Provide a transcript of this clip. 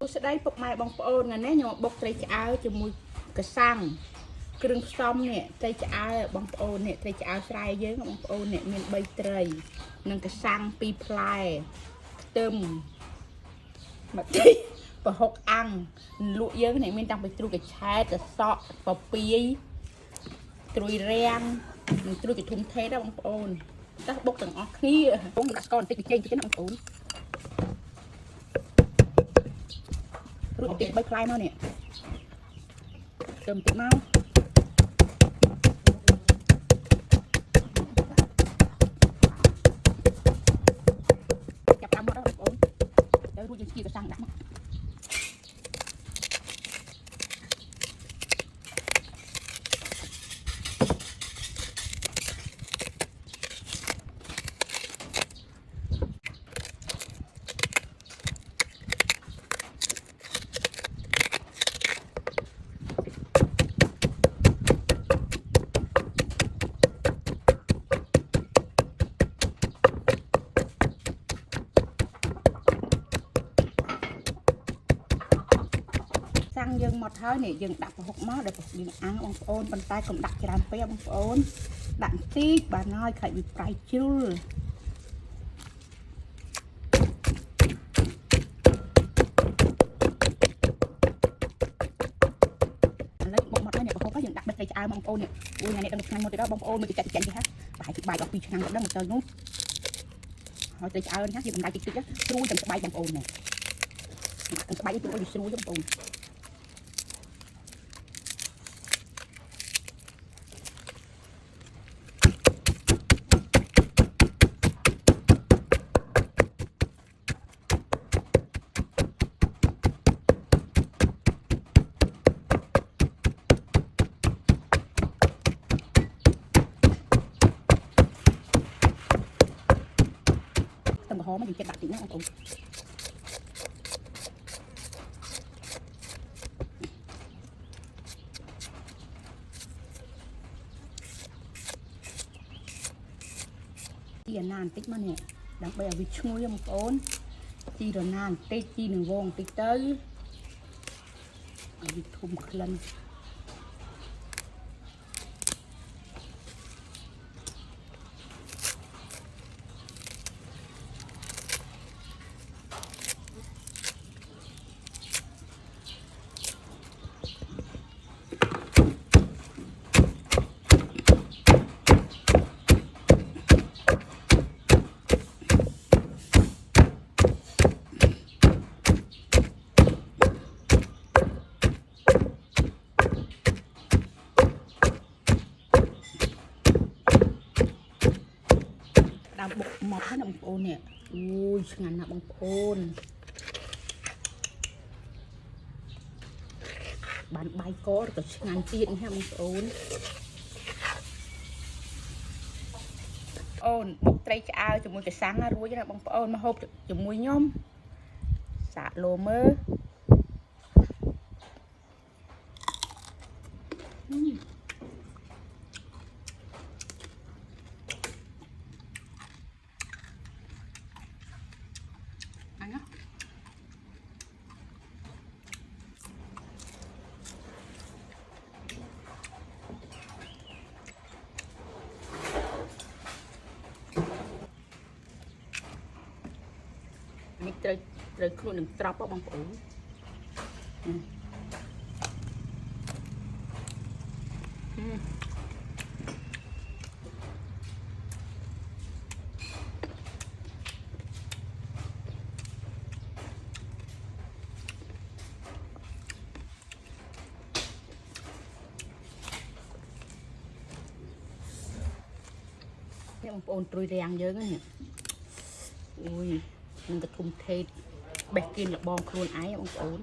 ស្ដីពុកម៉ែបងប្អូនថ្ងៃនេះខ្ញុំបុកត្រីឆ្អើរជាមួយកសាំងគ្រឿងផ្សំនេះត្រីឆ្អើរបងប្អូននេះត្រីឆ្អើរស្រែយើងបងប្អូននេះមាន3ត្រីនិងកសាំង2ផ្លែខ្ទឹមម្ទេសប្រហុកអាំងលក់យើងនេះមានតាំងពីត្រួយកឆែតសសក់ពពាយត្រួយរាំងនិងត្រួយកធុំថេតបងប្អូនតោះបុកទាំងអស់គ្នាបងដាក់ស្ករបន្តិចចេញតិចណាបងប្អូនរួចបន្តិច3ផ្លែមកនេះទៅបន្តិចមកចាប់តាមមកដល់បងប្អូនទៅរួចយើងជីកសាំងដាក់មកសាំងយើងមកហើយនេះយើងដាក់ប្រហុកមកđểយើងអាំងបងប្អូនប៉ុន្តែកុំដាក់ច្រើនពេកបងប្អូនដាក់បន្តិចបានហើយខ្លាចវាប្រៃជ្រុលឥឡូវបុកមកហើយនេះប្រហុកហើយយើងដាក់បិទត្រីឆ្អើរបងប្អូននេះអូយថ្ងៃនេះដល់ឆ្នាំមកទៅដល់បងប្អូនមើលចាច់ចាច់ទេហ่ะប្រហែលជាបាយដល់2ឆ្នាំដល់មកទៅនោះហើយត្រីឆ្អើរនេះយើងកំដៅតិចតិចស្រួយទាំងស្បែកបងប្អូននេះទាំងស្បែកនេះវាស្រួយបងប្អូនទឹកហមយើងចិត្តដាក់តិចណាបងប្អូនជីអាណាបន្តិចមកនេះដើម្បីឲ្យវាឈ្ងុយបងប្អូនជីរណាបន្តិចជីនឹងវងបន្តិចទៅឲ្យវាធំក្លិនដើមបុកមកហើយបងប្អូននេះអូយឆ្ងាញ់ណាស់បងប្អូនបានបាយកក៏ឆ្ងាញ់ទៀតនេះបងប្អូនអូនបុកត្រីឆ្អើរជាមួយកសាំងរួចណាបងប្អូនមកហូបជាមួយខ្ញុំសាកលោមើលនេះត្រូវខ្លួននឹងត្រប់បងប្អូនបងប្អូនត្រួយរាំងយើងហ្នឹងអូយនឹងកធុំថេតបេះគៀនលបងខ្លួនឯងបងប្អូន